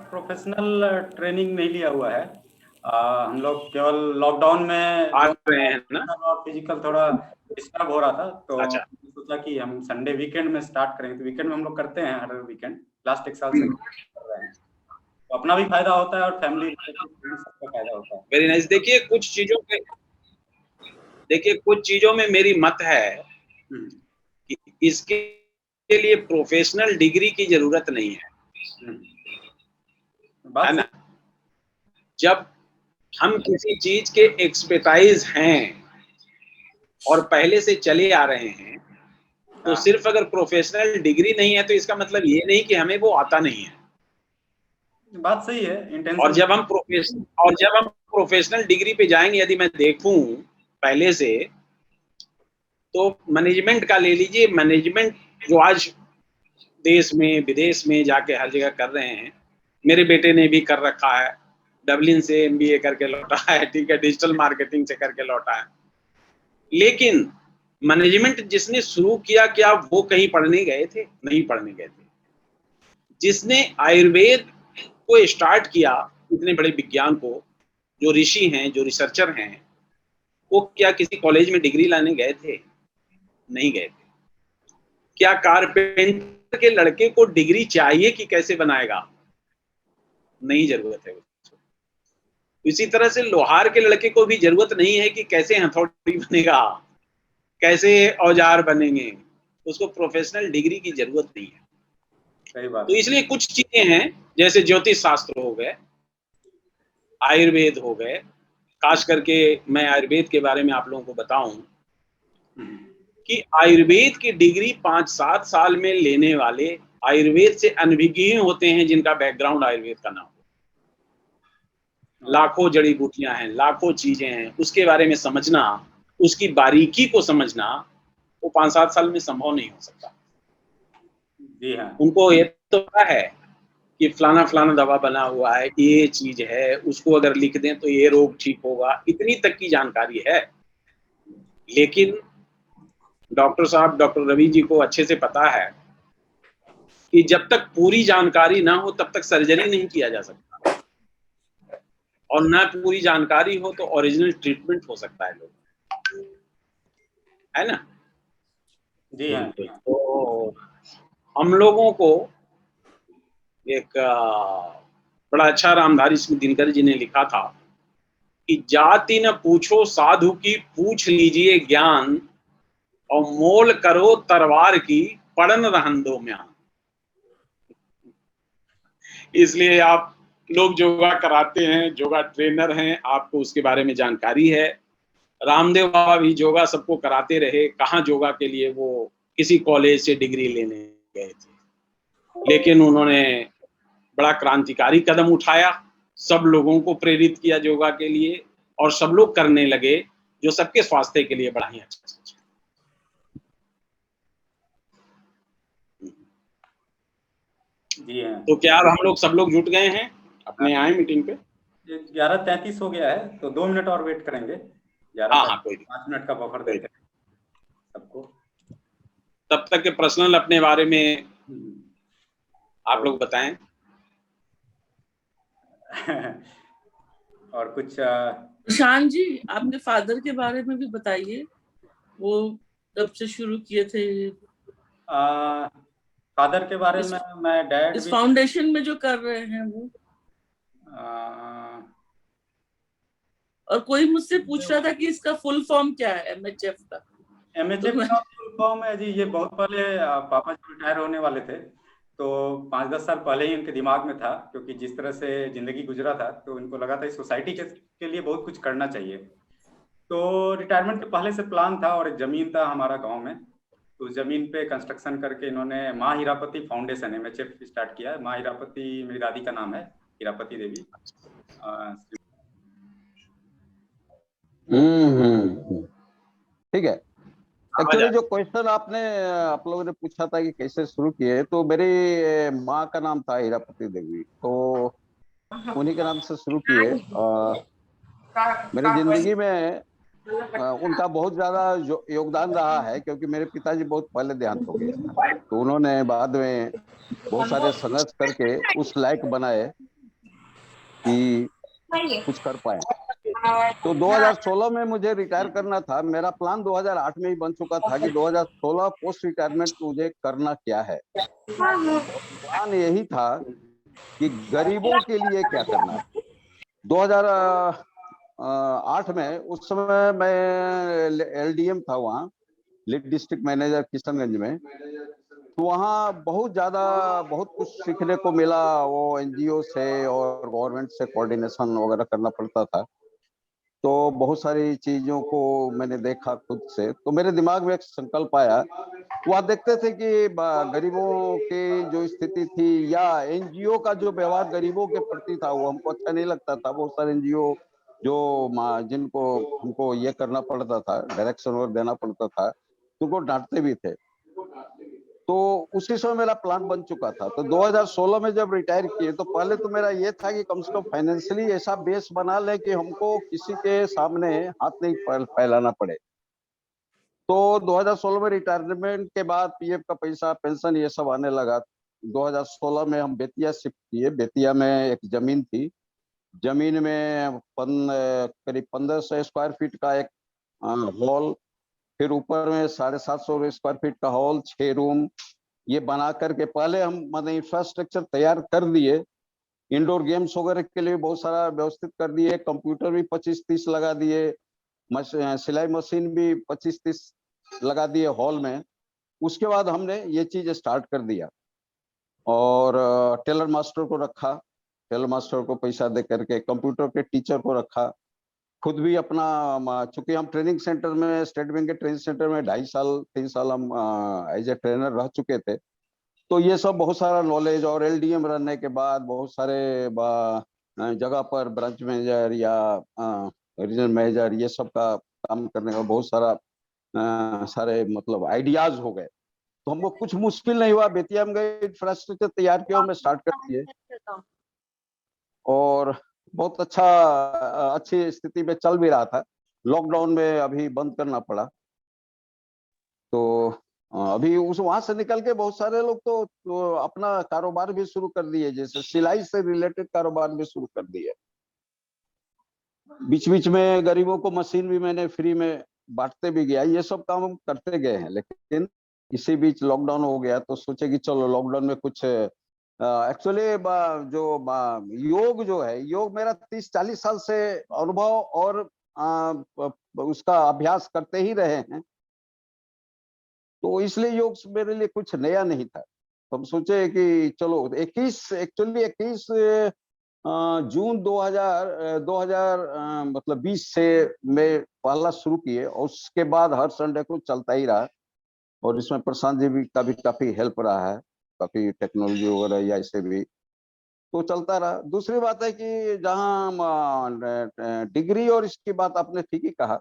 Professional training नहीं लिया हुआ है। हम लोग केवल लॉकडाउन में आ जो रहे हैं ना। और फिजिकल थोड़ा डिस्टर्ब हो रहा था, तो अच्छा। सोचा कि हम संडे वीकेंड में स्टार्ट करेंगे। तो वीकेंड में हम लोग करते हैं, हर वीकेंड लास्ट 1 साल से कर रहे हैं। तो अपना भी फायदा होता है और फैमिली सबका फायदा होता है। Very nice. देखिए कुछ चीजों में मेरी मत है कि इसके लिए प्रोफेशनल डिग्री की जरूरत नहीं है, बात है ना। सही। जब हम किसी चीज के एक्सपर्टाइज हैं और पहले से चले आ रहे हैं, तो हाँ, सिर्फ अगर प्रोफेशनल डिग्री नहीं है तो इसका मतलब ये नहीं कि हमें वो आता नहीं है। बात सही है, और इंटेंशन। जब हम प्रोफेशनल डिग्री पे जाएंगे, यदि मैं देखूं पहले से, तो मैनेजमेंट का ले लीजिए। मैनेजमेंट जो आज देश में विदेश में जाके हर जगह कर रहे हैं, मेरे बेटे ने भी कर रखा है, डबलिन से एमबीए करके लौटा है, ठीक है, डिजिटल मार्केटिंग से करके लौटा है। लेकिन मैनेजमेंट जिसने शुरू किया, क्या वो कहीं पढ़ने गए थे? नहीं पढ़ने गए थे। जिसने आयुर्वेद को स्टार्ट किया, इतने बड़े विज्ञान को, जो ऋषि हैं, जो रिसर्चर हैं, वो क्या किसी कॉलेज में डिग्री लाने गए थे? नहीं गए थे। क्या कारपेंटर के लड़के को डिग्री चाहिए कि कैसे बनाएगा? नहीं जरूरत है उसको। इसी तरह से लोहार के लड़के को भी जरूरत नहीं है कि कैसे हथौड़ी बनेगा, कैसे औजार बनेंगे। उसको प्रोफेशनल डिग्री की जरूरत नहीं है। सही बात तो है। इसलिए कुछ चीजें हैं, जैसे ज्योतिष शास्त्र हो गए, आयुर्वेद हो गए। खास करके मैं आयुर्वेद के बारे में आप लोगों को बताऊं कि आयुर्वेद की डिग्री 5-7 साल में लेने वाले आयुर्वेद से अनभिज्ञ होते हैं, जिनका बैकग्राउंड आयुर्वेद का ना हो। लाखों जड़ी बूटियां हैं, लाखों चीजें हैं, उसके बारे में समझना, उसकी बारीकी को समझना, वो 5-7 साल में संभव नहीं हो सकता। जी हाँ। उनको ये तो पता है कि फलाना फलाना दवा बना हुआ है, ये चीज है, उसको अगर लिख दें तो ये रोग ठीक होगा, इतनी तक की जानकारी है। लेकिन डॉक्टर साहब, डॉक्टर रवि जी को अच्छे से पता है कि जब तक पूरी जानकारी ना हो तब तक सर्जरी नहीं किया जा सकता, और ना पूरी जानकारी हो तो ओरिजिनल ट्रीटमेंट हो सकता है लोग, है ना। जी हाँ। जी बिल्कुल। हाँ। तो हम लोगों को एक बड़ा अच्छा रामधारी सिंह दिनकर जी ने लिखा था कि जाति न पूछो साधु की, पूछ लीजिए ज्ञान, और मोल करो तलवार की, पड़न रहन दो म्यान। इसलिए आप लोग योगा कराते हैं, योगा ट्रेनर हैं, आपको उसके बारे में जानकारी है। रामदेव बाबा भी योगा सबको कराते रहे। कहाँ योगा के लिए वो किसी कॉलेज से डिग्री लेने गए थे, लेकिन उन्होंने बड़ा क्रांतिकारी कदम उठाया, सब लोगों को प्रेरित किया योगा के लिए, और सब लोग करने लगे, जो सबके स्वास्थ्य के लिए बड़ा ही अच्छा सोचा। जी हाँ। तो क्या अब हम लोग सब लोग जुट गए हैं, अपने आए मीटिंग पे? 11:33 हो गया है, तो 2 मिनट और वेट करेंगे। ग्यारह हाँ हाँ, पैंतीस कोई नहीं, 5 मिनट का बफर कोई देते नहीं। हैं सबको। तब तक के पर्सनल अपने बारे में आप तो लोग बताएं। और कुछ प्रशांत जी, आपके फादर के बारे में भी बताइए, वो कब से शुरू किए थे फादर के बारे में? मैं डैड इस भी फाउंडेशन में जो कर रहे हैं वो। और कोई मुझसे पूछ रहा था कि इसका फुल फॉर्म क्या है एमएचएफ का। तो एमएचएफ मैं का फुल फॉर्म है जी, ये बहुत पहले पापा जी रिटायर होने वाले थे, तो 5-10 साल पहले ही इनके दिमाग में था, क्योंकि जिस तरह से जिंदगी गुजरा था, तो इनको लगा था इस सोसाइटी के लिए बहुत कुछ करना चाहिए। तो रिटायरमेंट के पहले से प्लान था, और एक जमीन था हमारा गांव में, तो उस जमीन पे कंस्ट्रक्शन करके इन्होंने माँ हीरापति फाउंडेशन एमएचएफ स्टार्ट किया है। माँ हीरापति मेरी दादी का नाम है, हीरापति देवी। ठीक है। आवाज आ एक्चुअली जो क्वेश्चन आपने आप लोगों ने पूछा था कि कैसे शुरू किए, तो मेरी माँ का नाम था हीरापति देवी, तो उन्हीं के नाम से शुरू किए। मेरी जिंदगी में उनका बहुत ज्यादा योगदान रहा है, क्योंकि मेरे पिताजी बहुत पहले देहांत हो गए, तो उन्होंने बाद में बहुत सारे संघर्ष करके उस लायक बनाए कि कुछ कर पाए। तो 2016 में मुझे रिटायर करना था। मेरा प्लान 2008 में ही बन चुका था कि 2016 पोस्ट रिटायरमेंट मुझे करना क्या है। और प्लान यही था कि गरीबों के लिए क्या करना है। 2008 में, उस समय मैं LDM था वहाँ, लीड डिस्ट्रिक्ट मैनेजर किशनगंज में। तो वहाँ बहुत कुछ सीखने को मिला। वो NGO से और गवर्नमेंट से कोऑर्डिनेशन वगैरह करना पड़ता था, तो बहुत सारी चीजों को मैंने देखा खुद से। तो मेरे दिमाग में एक संकल्प आया। वहाँ देखते थे कि गरीबों की जो स्थिति थी, या NGO का जो व्यवहार गरीबों के प्रति था, वो हमको अच्छा नहीं लगता था। बहुत सारे NGO जो जिनको हमको ये करना पड़ता था, डायरेक्शन वर्क देना पड़ता था, तो उनको डांटते भी थे। तो उसी समय मेरा प्लान बन चुका था। तो 2016 में जब रिटायर किए, तो पहले तो मेरा ये था कि कम से कम फाइनेंशियली ऐसा बेस बना ले कि हमको किसी के सामने हाथ नहीं फैलाना पड़े। तो 2016 में रिटायरमेंट के बाद PF का पैसा, पेंशन, ये सब आने लगा। 2016 में हम बेतिया शिफ्ट किए। बेतिया में एक जमीन थी। जमीन में करीब 1500 स्क्वायर फीट का एक हॉल, फिर ऊपर में 750 स्क्वायर फीट का हॉल, 6 रूम, ये बना करके पहले हम मतलब इंफ्रास्ट्रक्चर तैयार कर दिए। इंडोर गेम्स वगैरह के लिए बहुत सारा व्यवस्थित कर दिए। कंप्यूटर भी 25-30 लगा दिए। सिलाई मशीन भी 25-30 लगा दिए हॉल में। उसके बाद हमने ये चीज स्टार्ट कर दिया, और टेलर मास्टर को रखा। टेलर मास्टर को पैसा दे करके कंप्यूटर के टीचर को रखा। खुद भी अपना, चूंकि हम ट्रेनिंग सेंटर में, स्टेट बैंक के ट्रेनिंग सेंटर में 2.5 साल 3 साल हम एज ए ट्रेनर रह चुके थे। तो ये सब बहुत सारा नॉलेज, और LDM रहने के बाद बहुत सारे जगह पर ब्रांच मैनेजर या रीजनल मैनेजर, ये सब का काम करने का बहुत सारे मतलब आइडियाज हो गए। तो हमको कुछ मुश्किल नहीं हुआ। बेतिया में गए, इंफ्रास्ट्रक्चर तैयार किया, हमने स्टार्ट कर दिए, और बहुत अच्छी स्थिति में चल भी रहा था। लॉकडाउन में अभी बंद करना पड़ा। तो अभी उस वहां से निकल के बहुत सारे लोग तो अपना कारोबार भी शुरू कर दिए, जैसे सिलाई से रिलेटेड कारोबार भी शुरू कर दिए। बीच बीच में गरीबों को मशीन भी मैंने फ्री में बांटते भी गया। ये सब काम हम करते गए हैं। लेकिन इसी बीच लॉकडाउन हो गया, तो सोचे कि चलो लॉकडाउन में कुछ एक्चुअली योग जो है, योग मेरा 30-40 साल से अनुभव और उसका अभ्यास करते ही रहे हैं। तो इसलिए योग मेरे लिए कुछ नया नहीं था। तो हम सोचे कि चलो 21 जून 2000 मतलब 20 से मैं पहला शुरू किए, और उसके बाद हर संडे को चलता ही रहा। और इसमें प्रशांत जी भी काफी हेल्प रहा है, काफी टेक्नोलॉजी वगैरह या ऐसे भी, तो चलता रहा। दूसरी बात है कि जहाँ डिग्री और इसकी बात आपने ठीक ही कहा।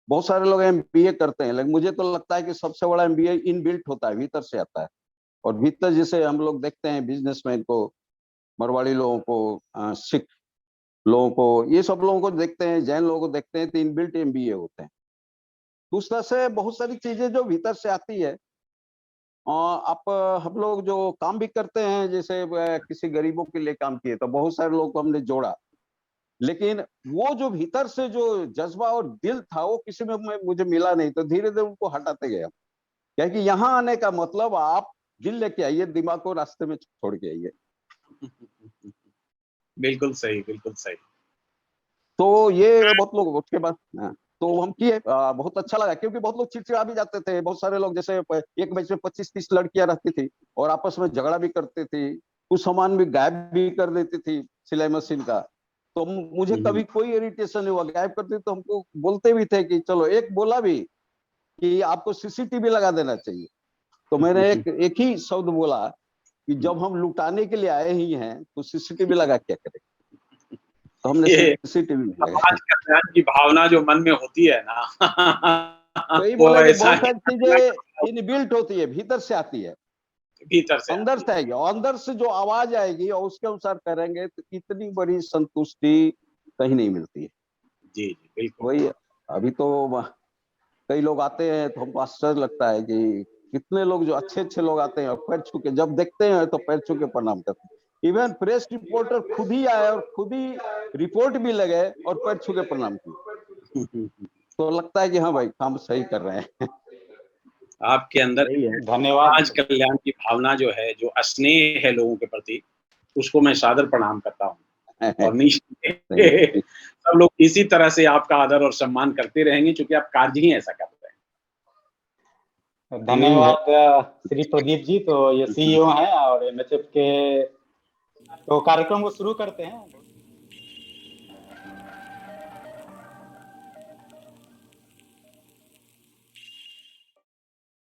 बहुत सारे लोग MBA करते हैं, लेकिन मुझे तो लगता है कि सबसे बड़ा MBA इनबिल्ट होता है, भीतर से आता है। और भीतर जैसे हम लोग देखते हैं बिजनेसमैन को, मरवाड़ी लोगों को, सिख लोगों को, ये सब लोगों को देखते हैं, जैन लोगों को देखते हैं, तो इनबिल्ट MBA होते हैं। दूसरा से बहुत सारी चीजें जो भीतर से आती है। आप हम लोग जो काम भी करते हैं, जैसे किसी गरीबों के लिए काम किए, तो बहुत सारे लोग को हमने जोड़ा। लेकिन वो जो भीतर से जो जज्बा और दिल था, वो किसी में मुझे मिला नहीं। तो धीरे धीरे उनको हटाते गया। क्या कि यहाँ आने का मतलब आप दिल लेके आइए, दिमाग को रास्ते में छोड़ के आइए। बिल्कुल सही, बिल्कुल सही। तो ये बहुत लोग उसके बाद, तो हम किए, बहुत अच्छा लगा, क्योंकि बहुत लोग चिड़चिड़ा भी जाते थे। बहुत सारे लोग, जैसे एक बैच में 25-30 लड़कियां रहती थी, और आपस में झगड़ा भी करती थी, कुछ सामान भी गायब भी कर देती थी सिलाई मशीन का। तो मुझे कभी कोई इरिटेशन नहीं हुआ। गायब करती तो हमको बोलते भी थे कि चलो, एक बोला भी कि आपको CCTV लगा देना चाहिए। तो मैंने एक ही शब्द बोला कि जब हम लुटाने के लिए आए ही हैं, तो CCTV लगा क्या करें। तो हमने ये CCTV नहीं लगाया। समाज कल्याण की भावना जो मन में होती है ना, तो यही वो बोला कि ऐसा बहुत ही सारी चीजें इनबिल्ट होती है, भीतर से आती है, भीतर से अंदर से आएगी। और अंदर से जो आवाज आएगी और उसके अनुसार करेंगे, तो इतनी बड़ी संतुष्टि कहीं नहीं मिलती है। जी जी बिल्कुल। वही अभी तो कई लोग आते हैं तो हमको आश्चर्य लगता है कि कितने लोग जो अच्छे अच्छे लोग आते हैं और पैर छू के जब देखते हैं तो पैर छू के प्रणाम करते हैं। इवन प्रेस रिपोर्टर खुद ही आए और खुद ही रिपोर्ट भी लगे और पैर छू के प्रणाम किए। तो लगता है कि हाँ भाई काम सही कर रहे हैं। आपके अंदर यही है। धन्यवाद। समाज कल्याण की भावना जो है, जो स्नेह है लोगों के प्रति, उसको मैं सादर प्रणाम करता हूँ। और निश्चित सब लोग इसी तरह से आपका आदर और सम्मान करते रहेंगे, क्योंकि आप कार्य ही ऐसा कर रहे हैं। यही है। धन्यवाद श्री प्रदीप जी। तो ये सीईओ हैं और एमएचएफ के, तो कार्यक्रम को शुरू करते हैं।